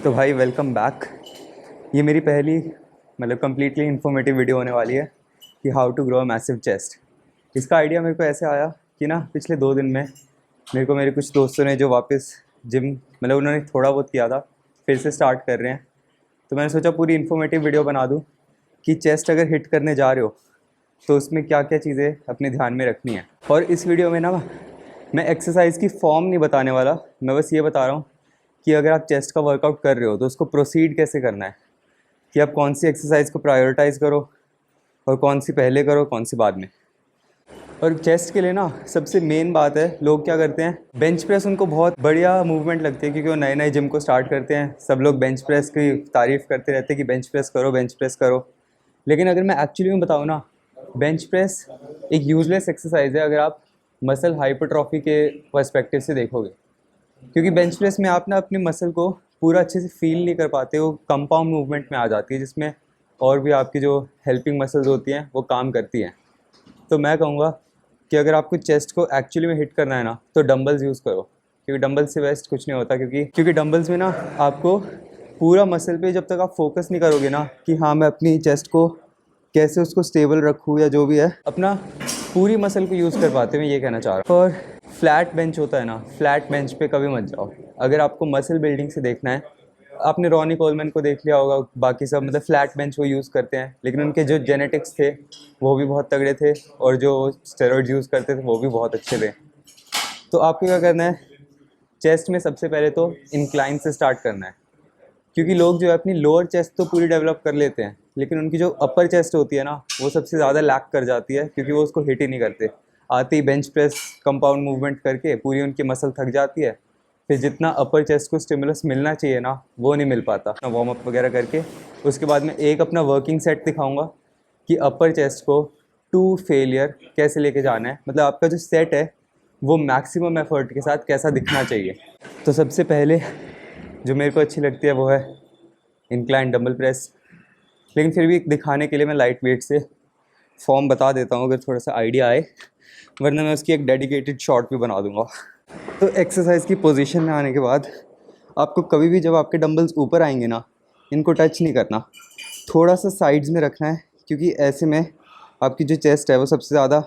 तो भाई welcome back. ये मेरी पहली कम्प्लीटली इन्फॉर्मेटिव वीडियो होने वाली है कि how to grow a massive chest. इसका आइडिया मेरे को ऐसे आया कि ना पिछले 2 दिन में मेरे कुछ दोस्तों ने जो वापस जिम उन्होंने थोड़ा बहुत किया था, फिर से स्टार्ट कर रहे हैं। तो मैंने सोचा पूरी इन्फॉर्मेटिव वीडियो बना दूँ कि चेस्ट अगर हिट करने जा रहे हो तो उसमें क्या क्या चीज़ें अपने ध्यान में रखनी है। और इस वीडियो में ना मैं एक्सरसाइज की फॉर्म नहीं बताने वाला, मैं बस ये बता रहा हूँ कि अगर आप चेस्ट का वर्कआउट कर रहे हो तो उसको प्रोसीड कैसे करना है, कि आप कौन सी एक्सरसाइज को प्रायोरिटाइज़ करो और कौन सी पहले करो कौन सी बाद में। और चेस्ट के लिए ना सबसे मेन बात है, लोग क्या करते हैं, बेंच प्रेस उनको बहुत बढ़िया मूवमेंट लगती है क्योंकि वो नए नए जिम को स्टार्ट करते हैं। सब लोग बेंच प्रेस की तारीफ़ करते रहते हैं कि बेंच प्रेस करो बेंच प्रेस करो। लेकिन अगर मैं एक्चुअली में बताऊँ ना, बेंच प्रेस एक यूजलेस एक्सरसाइज है अगर आप मसल हाइपरट्रॉफी के पर्सपेक्टिव से देखोगे। क्योंकि बेंच प्रेस में आप ना अपने मसल को पूरा अच्छे से फील नहीं कर पाते, वो कंपाउंड मूवमेंट में आ जाती है जिसमें और भी आपकी जो हेल्पिंग मसल्स होती हैं वो काम करती हैं। तो मैं कहूँगा कि अगर आपको चेस्ट को एक्चुअली में हिट करना है ना तो डंबल्स यूज़ करो, क्योंकि डंबल्स से बेस्ट कुछ नहीं होता। क्योंकि डंबल्स में ना आपको पूरा मसल पे जब तक आप फोकस नहीं करोगे ना कि हाँ मैं अपनी चेस्ट को कैसे उसको स्टेबल रखूँ या जो भी है, अपना पूरी मसल को यूज़ कर पाते, मैं ये कहना चाह रहा हूँ। और फ्लैट बेंच होता है ना, फ्लैट बेंच पे कभी मत जाओ। अगर आपको मसल बिल्डिंग से देखना है, आपने रॉनी कोलमैन को देख लिया होगा, बाकी सब फ्लैट बेंच वो यूज़ करते हैं, लेकिन उनके जो जेनेटिक्स थे वो भी बहुत तगड़े थे और जो स्टेरॉइड्स यूज़ करते थे वो भी बहुत अच्छे थे। तो आपको क्या करना है, चेस्ट में सबसे पहले तो इंक्लाइन से स्टार्ट करना है। क्योंकि लोग जो है अपनी लोअर चेस्ट तो पूरी डेवलप कर लेते हैं, लेकिन उनकी जो अपर चेस्ट होती है ना वो सबसे ज़्यादा लैक कर जाती है, क्योंकि वो उसको हिट ही नहीं करते। आते ही बेंच प्रेस कंपाउंड मूवमेंट करके पूरी उनकी मसल थक जाती है, फिर जितना अपर चेस्ट को स्टिमुलस मिलना चाहिए ना वो नहीं मिल पाता। वार्म अप वगैरह करके उसके बाद में एक अपना वर्किंग सेट दिखाऊंगा कि अपर चेस्ट को टू फेलियर कैसे लेके जाना है, आपका जो सेट है वो मैक्सिमम एफर्ट के साथ कैसा दिखना चाहिए। तो सबसे पहले जो मेरे को अच्छी लगती है वो है इंक्लाइन डंबल प्रेस, लेकिन फिर भी दिखाने के लिए मैं लाइट वेट से फॉर्म बता देता हूँ अगर थोड़ा सा आइडिया आए, वरना मैं उसकी एक डेडिकेटेड शॉर्ट भी बना दूँगा। तो एक्सरसाइज की पोजीशन में आने के बाद आपको कभी भी जब आपके डंबल्स ऊपर आएंगे ना, इनको टच नहीं करना, थोड़ा सा साइड्स में रखना है, क्योंकि ऐसे में आपकी जो चेस्ट है वो सबसे ज़्यादा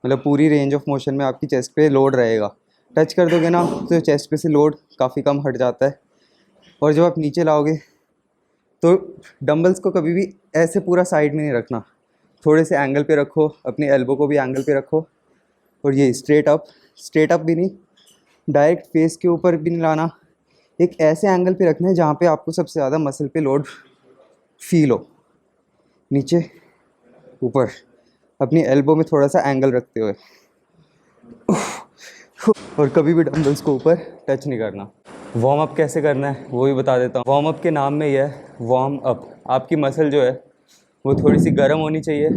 पूरी रेंज ऑफ मोशन में आपकी चेस्ट पे लोड रहेगा। टच कर दोगे ना तो चेस्ट पे से लोड काफ़ी कम हट जाता है। और जब आप नीचे लाओगे तो डंबल्स को कभी भी ऐसे पूरा साइड में नहीं रखना, थोड़े से एंगल पे रखो, अपने एल्बो को भी एंगल पे रखो। और ये स्ट्रेट अप भी नहीं, डायरेक्ट फेस के ऊपर भी नहीं लाना, एक ऐसे एंगल पे रखना है जहाँ पे आपको सबसे ज़्यादा मसल पे लोड फील हो। नीचे ऊपर अपनी एल्बो में थोड़ा सा एंगल रखते हुए, और कभी भी डंबल्स को ऊपर टच नहीं करना। वार्म अप कैसे करना है वो भी बता देता हूँ। वार्म अप के नाम में ही है वार्म अप। आपकी मसल जो है वो थोड़ी सी गर्म होनी चाहिए,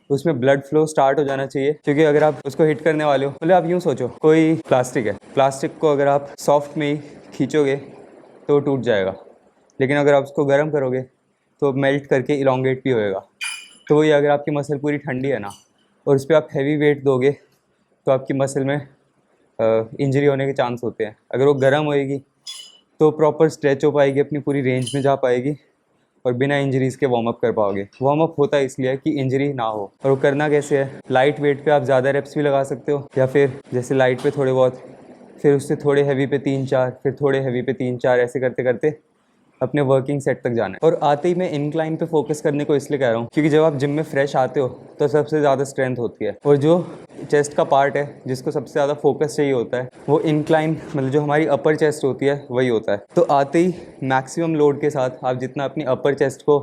उसमें ब्लड फ्लो स्टार्ट हो जाना चाहिए। क्योंकि अगर आप उसको हिट करने वाले हो, आप यूँ सोचो कोई प्लास्टिक है, प्लास्टिक को अगर आप सॉफ्ट में ही खींचोगे तो टूट जाएगा, लेकिन अगर आप उसको गर्म करोगे तो मेल्ट करके इलोंगेट भी होएगा। तो वही अगर आपकी मसल पूरी ठंडी है ना और उस पर आप हैवी वेट दोगे तो आपकी मसल में इंजरी होने के चांस होते हैं। अगर वो गर्म होएगी तो प्रॉपर स्ट्रेच हो पाएगी, अपनी पूरी रेंज में जा पाएगी और बिना इंजरीज़ के वार्म अप कर पाओगे। वार्म अप होता है इसलिए कि इंजरी ना हो। और वो करना कैसे है, लाइट वेट पे आप ज़्यादा रेप्स भी लगा सकते हो, या फिर जैसे लाइट पे थोड़े बहुत, फिर उससे थोड़े हैवी पे 3-4, फिर थोड़े हैवी पे 3-4, ऐसे करते करते अपने वर्किंग सेट तक जाना है। और आते ही मैं इंक्लाइन पे फोकस करने को इसलिए कह रहा हूँ क्योंकि जब आप जिम में फ्रेश आते हो तो सबसे ज़्यादा स्ट्रेंथ होती है, और जो चेस्ट का पार्ट है जिसको सबसे ज़्यादा फोकस चाहिए होता है वो इंक्लाइन, जो हमारी अपर चेस्ट होती है वही होता है। तो आते ही मैक्सिमम लोड के साथ आप जितना अपनी अपर चेस्ट को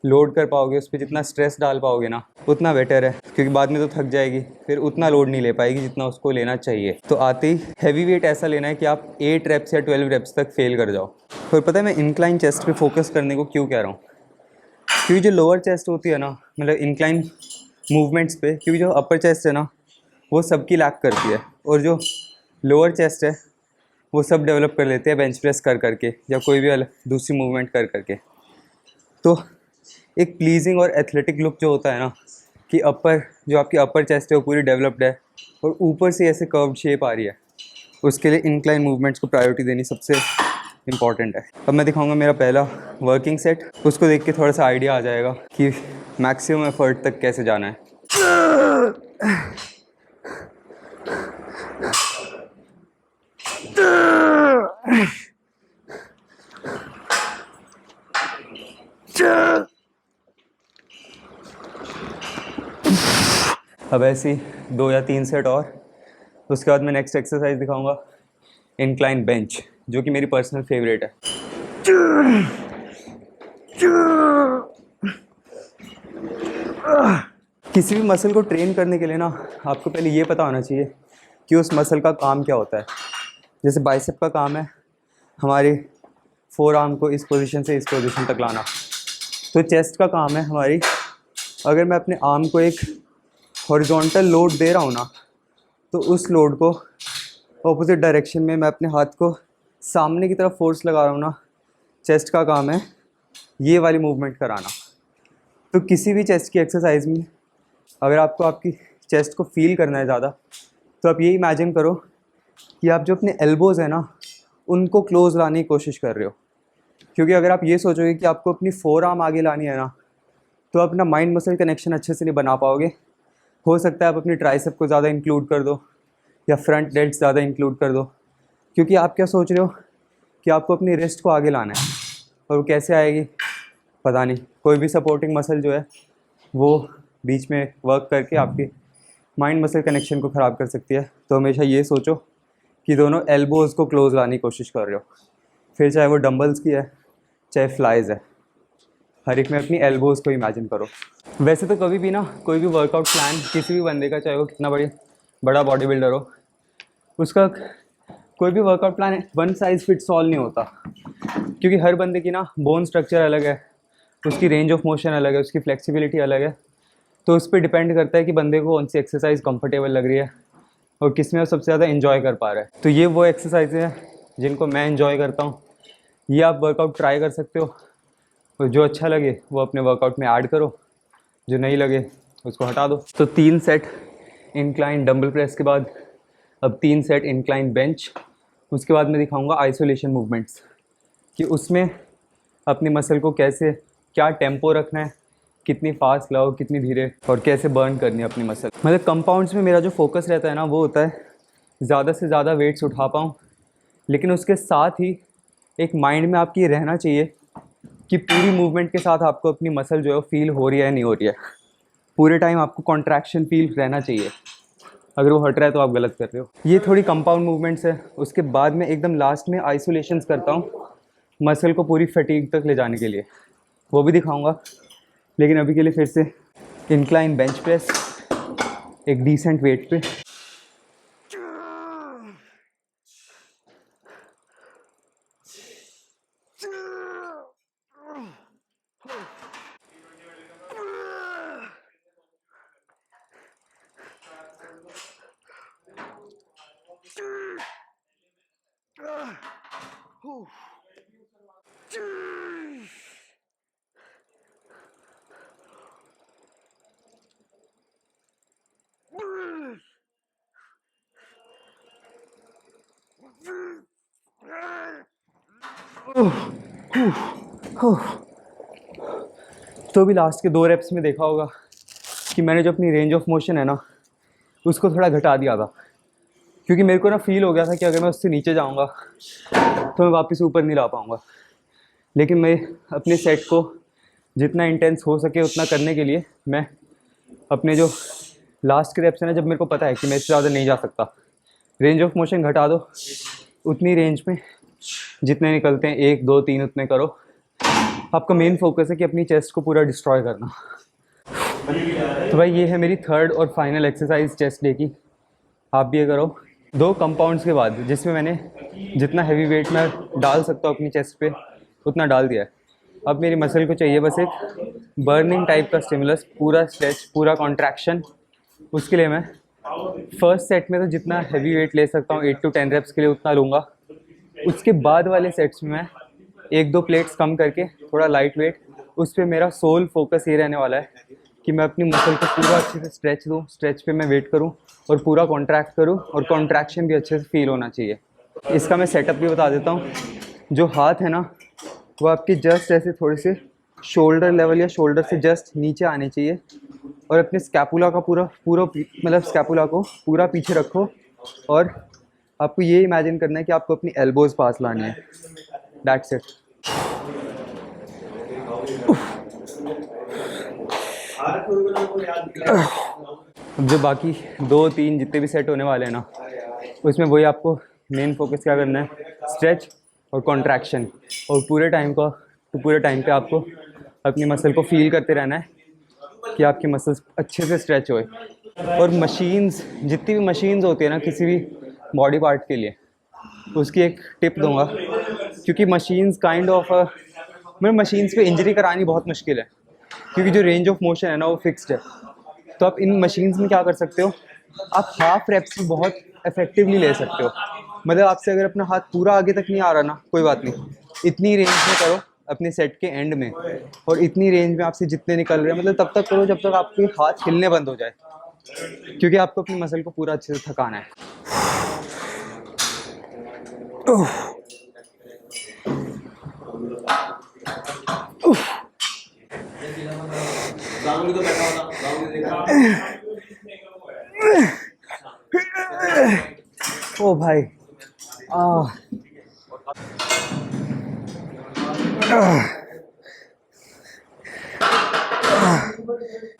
लोड कर पाओगे, उस पर जितना स्ट्रेस डाल पाओगे ना उतना बेटर है, क्योंकि बाद में तो थक जाएगी, फिर उतना लोड नहीं ले पाएगी जितना उसको लेना चाहिए। तो आते ही हैवी वेट ऐसा लेना है कि आप 8 रेप्स या 12 रेप्स तक फेल कर जाओ। और पता है मैं इंक्लाइन चेस्ट पे फोकस करने को क्यों कह रहा हूँ, क्योंकि जो लोअर चेस्ट होती है ना, इंक्लाइन मूवमेंट्स पे, क्योंकि जो अपर चेस्ट है ना वो सबकी लैक करती है, और जो लोअर चेस्ट है वो सब डेवलप कर लेते हैं बेंच प्रेस कर करके या कोई भी अलग दूसरी मूवमेंट कर करके। तो एक प्लीजिंग और एथलेटिक लुक जो होता है ना, कि जो आपकी अपर चेस्ट है वो पूरी डेवलप्ड है और ऊपर से ऐसे कर्व्ड शेप आ रही है, उसके लिए इंक्लाइन मूवमेंट्स को प्रायोरिटी देनी सबसे इम्पॉर्टेंट है। अब मैं दिखाऊंगा मेरा पहला वर्किंग सेट, उसको देख के थोड़ा सा आइडिया आ जाएगा कि मैक्सिमम एफर्ट तक कैसे जाना है। अब ऐसे ही 2 या 3 सेट और, उसके बाद मैं नेक्स्ट एक्सरसाइज दिखाऊंगा इंक्लाइन बेंच, जो कि मेरी पर्सनल फेवरेट है। किसी भी मसल को ट्रेन करने के लिए ना आपको पहले ये पता होना चाहिए कि उस मसल का काम क्या होता है। जैसे बाइसेप का काम है हमारे फोर आर्म को इस पोजीशन से इस पोजीशन तक लाना, तो चेस्ट का काम है हमारी, अगर मैं अपने आर्म को एक हॉरिजॉन्टल लोड दे रहा हूँ ना, तो उस लोड को ऑपोजिट डायरेक्शन में मैं अपने हाथ को सामने की तरफ फोर्स लगा रहा हूँ ना, चेस्ट का काम है ये वाली मूवमेंट कराना। तो किसी भी चेस्ट की एक्सरसाइज में अगर आपको आपकी चेस्ट को फील करना है ज़्यादा, तो आप ये इमेजिन करो कि आप जो अपने एल्बोज़ हैं ना उनको क्लोज लाने की कोशिश कर रहे हो। क्योंकि अगर आप ये सोचोगे कि आपको अपनी फोर आर्म आगे लानी है ना, तो अपना माइंड मसल कनेक्शन अच्छे से नहीं बना पाओगे। हो सकता है आप अपनी ट्राइसेप को ज़्यादा इंक्लूड कर दो या फ्रंट डेल्ट ज़्यादा इंक्लूड कर दो, क्योंकि आप क्या सोच रहे हो कि आपको अपनी रिस्ट को आगे लाना है, और वो कैसे आएगी पता नहीं। कोई भी सपोर्टिंग मसल जो है वो बीच में वर्क करके आपकी माइंड मसल कनेक्शन को ख़राब कर सकती है। तो हमेशा ये सोचो कि दोनों एल्बोज़ को क्लोज लाने की कोशिश कर रहे हो, फिर चाहे वो डंबल्स की है चाहे फ्लाइज है, हर एक में अपनी एल्बोज़ को इमेजिन करो। वैसे तो कभी भी ना कोई भी वर्कआउट प्लान किसी भी बंदे का, चाहे वो कितना बड़ा बॉडी बिल्डर हो, उसका कोई भी workout plan one size fits all नहीं होता, क्योंकि हर बंदे की ना बोन स्ट्रक्चर अलग है, उसकी रेंज ऑफ मोशन अलग है, उसकी फ्लेक्सिबिलिटी अलग है। तो उस पर डिपेंड करता है कि बंदे को कौन सी एक्सरसाइज कंफर्टेबल लग रही है और किस में वो सबसे ज़्यादा इन्जॉय कर पा रहा है। तो ये वो एक्सरसाइज है जिनको मैं इन्जॉय करता हूँ, ये आप वर्कआउट ट्राई कर सकते हो, और जो अच्छा लगे वो अपने वर्कआउट में ऐड करो, जो नहीं लगे उसको हटा दो। तो 3 सेट इंक्लाइन डंबल प्रेस के बाद अब 3 सेट इंक्लाइन बेंच, उसके बाद मैं दिखाऊंगा आइसोलेशन मूवमेंट्स कि उसमें अपनी मसल को कैसे, क्या टेम्पो रखना है, कितनी फास्ट लाओ कितनी धीरे, और कैसे बर्न करनी है अपनी मसल। मतलब कंपाउंड्स में मेरा जो फोकस रहता है ना वो होता है ज़्यादा से ज़्यादा वेट्स उठा पाऊँ, लेकिन उसके साथ ही एक माइंड में आपकी रहना चाहिए कि पूरी मूवमेंट के साथ आपको अपनी मसल जो है फील हो रही है नहीं हो रही है। पूरे टाइम आपको कॉन्ट्रैक्शन फील रहना चाहिए, अगर वो हट रहा है तो आप गलत कर रहे हो। ये थोड़ी कंपाउंड मूवमेंट्स है। उसके बाद में एकदम लास्ट में आइसोलेशंस करता हूँ मसल को पूरी फटीग तक ले जाने के लिए, वो भी दिखाऊंगा। लेकिन अभी के लिए फिर से इंक्लाइन बेंच प्रेस एक डिसेंट वेट पे। तो भी लास्ट के 2 रेप्स में देखा होगा कि मैंने जो अपनी रेंज ऑफ मोशन है ना उसको थोड़ा घटा दिया था, क्योंकि मेरे को ना फील हो गया था कि अगर मैं उससे नीचे जाऊंगा तो मैं वापस ऊपर नहीं ला पाऊंगा। लेकिन मैं अपने सेट को जितना इंटेंस हो सके उतना करने के लिए मैं अपने जो लास्ट के रेप्स है ना, जब मेरे को पता है कि मैं इससे ज़्यादा नहीं जा सकता, रेंज ऑफ मोशन घटा दो, उतनी रेंज में जितने निकलते हैं 1 2 3 उतने करो। आपका मेन फोकस है कि अपनी चेस्ट को पूरा डिस्ट्रॉय करना। तो भाई ये है मेरी 3rd और फाइनल एक्सरसाइज चेस्ट डे की, आप भी ये करो। 2 कंपाउंड्स के बाद जिसमें मैंने जितना हैवी वेट मैं डाल सकता हूँ अपनी चेस्ट पे उतना डाल दिया है। अब मेरी मसल को चाहिए बस एक बर्निंग टाइप का स्टिमुलस, पूरा स्ट्रेच पूरा कॉन्ट्रैक्शन। उसके लिए मैं फर्स्ट सेट में तो जितना हैवी वेट ले सकता हूँ 8 to 10 रेप्स के लिए उतना लूँगा। उसके बाद वाले सेट्स में मैं 1 2 प्लेट्स कम करके थोड़ा लाइट वेट, उस पर मेरा सोल फोकस ये रहने वाला है कि मैं अपनी मसल को पूरा अच्छे से स्ट्रेच दूँ, स्ट्रेच पे मैं वेट करूँ और पूरा कॉन्ट्रैक्ट करूँ, और कॉन्ट्रैक्शन भी अच्छे से फील होना चाहिए। इसका मैं सेटअप भी बता देता हूँ। जो हाथ है ना वो आपके जस्ट ऐसे थोड़े से शोल्डर लेवल या शोल्डर से जस्ट नीचे आने चाहिए, और अपने स्कैपुला का पूरा पूरा मतलब स्कैपुला को पूरा पीछे रखो, और आपको ये इमेजिन करना है कि आपको अपनी एल्बोज पास लानी है। That's it. अब जो बाकी 2-3 जितने भी सेट होने वाले हैं ना, उसमें वही आपको मेन फोकस क्या करना है, स्ट्रेच और कॉन्ट्रैक्शन। और पूरे टाइम पे आपको अपनी मसल को फील करते रहना है कि आपकी मसल्स अच्छे से स्ट्रेच होए। और मशीन्स, जितनी भी मशीन्स होती है ना किसी भी बॉडी पार्ट के लिए, उसकी एक टिप दूंगा, क्योंकि मशीन्स काइंड ऑफ मतलब मशीन्स पे इंजरी करानी बहुत मुश्किल है, क्योंकि जो रेंज ऑफ मोशन है ना वो फिक्स्ड है। तो आप इन मशीन्स में क्या कर सकते हो, आप हाफ रेप्स भी बहुत इफेक्टिवली ले सकते हो। मतलब आपसे अगर अपना हाथ पूरा आगे तक नहीं आ रहा ना, कोई बात नहीं, इतनी रेंज में करो अपने सेट के एंड में, और इतनी रेंज में आपसे जितने निकल रहे हैं मतलब तब तक करो जब तक आपके हाथ हिलने बंद हो जाए, क्योंकि आपको अपनी मसल को पूरा अच्छे से थकाना है। ओ भाई,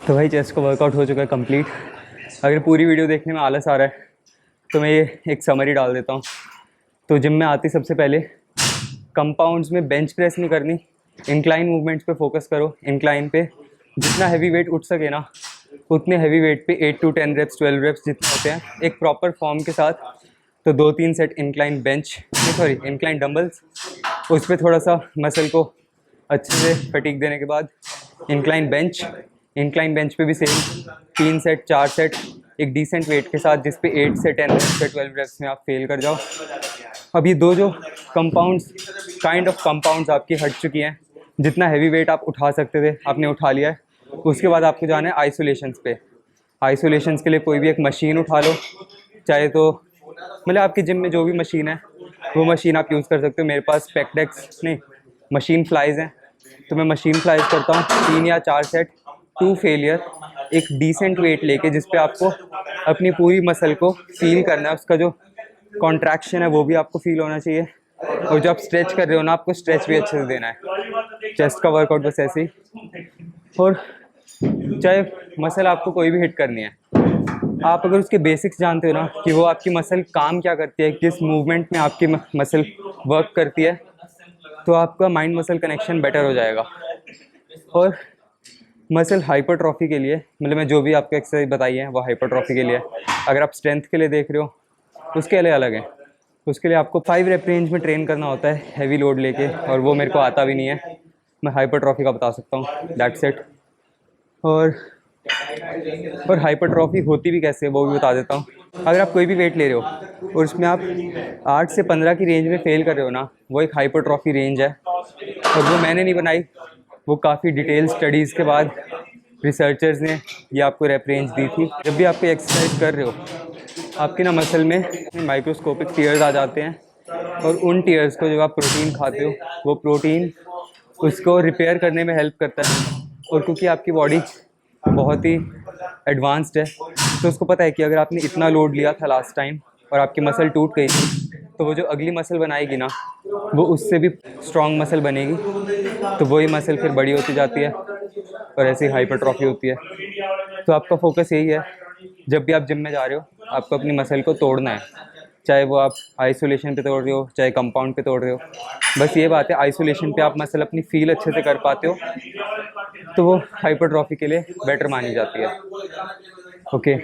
तो भाई चेस्ट का वर्कआउट हो चुका है कंप्लीट। अगर पूरी वीडियो देखने में आलस आ रहा है तो मैं ये एक समरी डाल देता हूँ। तो जिम में आती सबसे पहले कंपाउंड्स में बेंच प्रेस नहीं करनी, इंक्लाइन मूवमेंट्स पे फोकस करो। इंक्लाइन पे जितना हैवी वेट उठ सके ना, उतने हैवी वेट पे 8 to 10 रेप्स 12 रेप्स जितने होते हैं एक प्रॉपर फॉर्म के साथ, तो 2-3 सेट इंक्लाइन इंक्लाइन डंबल्स, उस पर थोड़ा सा मसल को अच्छे से फटीक देने के बाद इंक्लाइन बेंच पे भी सेम 3 सेट 4 सेट एक डिसेंट वेट के साथ, जिस पे 8 से 10 से 12 रेप्स में आप फेल कर जाओ। अब ये दो जो काइंड ऑफ कंपाउंड्स आपकी हट चुकी हैं, जितना हैवी वेट आप उठा सकते थे आपने उठा लिया है। उसके बाद आपको जाना है आइसोलेशंस पे। आइसोलेशंस के लिए कोई भी एक मशीन उठा लो, चाहे तो मतलब आपकी जिम में जो भी मशीन है वो मशीन आप यूज़ कर सकते हो। मेरे पास पेक्डेक्स नहीं, मशीन फ्लाइज हैं, तो मैं मशीन फ्लाइज करता हूँ 3 या 4 सेट, 2 फेलियर, एक डिसेंट वेट लेके, जिस पे आपको अपनी पूरी मसल को फील करना है, उसका जो कॉन्ट्रैक्शन है वो भी आपको फील होना चाहिए। और जब स्ट्रेच कर रहे हो ना, आपको स्ट्रेच भी अच्छे से देना है। चेस्ट का वर्कआउट बस ऐसे ही। और चाहे मसल आपको कोई भी हिट करनी है, आप अगर उसके बेसिक्स जानते हो ना कि वो आपकी मसल काम क्या करती है, किस मूवमेंट में आपकी मसल वर्क करती है, तो आपका माइंड मसल कनेक्शन बेटर हो जाएगा। और मसल हाइपरट्रॉफी के लिए, मतलब मैं जो भी आपको एक्सरसाइज बताई है वो हाइपरट्रॉफी के लिए। अगर आप स्ट्रेंथ के लिए देख रहे हो उसके लिए अलग है, उसके लिए आपको 5 रेप रेंज में ट्रेन करना होता है हैवी लोड लेके, और वो मेरे को आता भी नहीं है। मैं हाइपरट्रॉफी का बता सकता हूँ, दैट्स इट। और हाइपरट्रॉफी होती भी कैसे है वो भी बता देता हूँ। अगर आप कोई भी वेट ले रहे हो और उसमें आप 8 से 15 की रेंज में फेल कर रहे हो ना, वो एक हाइपरट्रॉफी रेंज है। और वो मैंने नहीं बनाई, वो काफ़ी डिटेल स्टडीज़ के बाद रिसर्चर्स ने ये आपको रेप रेंज दी थी। जब भी आप एक्सरसाइज कर रहे हो, आपके ना मसल में माइक्रोस्कोपिक टीयर्स आ जाते हैं, और उन टीयर्स को जब आप प्रोटीन खाते हो, वो प्रोटीन उसको रिपेयर करने में हेल्प करता है। और क्योंकि आपकी बॉडी बहुत ही एडवांस्ड है, तो उसको पता है कि अगर आपने इतना लोड लिया था लास्ट टाइम और आपकी मसल टूट गई थी, तो वो जो अगली मसल बनाएगी ना, वो उससे भी स्ट्रॉन्ग मसल बनेगी, तो वही मसल फिर बड़ी होती जाती है, और ऐसी हाइपरट्रॉफी होती है। तो आपका फोकस यही है, जब भी आप जिम में जा रहे हो आपको अपनी मसल को तोड़ना है, चाहे वो आप आइसोलेशन पे तोड़ रहे हो चाहे कंपाउंड पे तोड़ रहे हो। बस ये बात है, आइसोलेशन पे आप मसल अपनी फील अच्छे से कर पाते हो, तो वो हाइपरट्रॉफी के लिए बेटर मानी जाती है। ओके।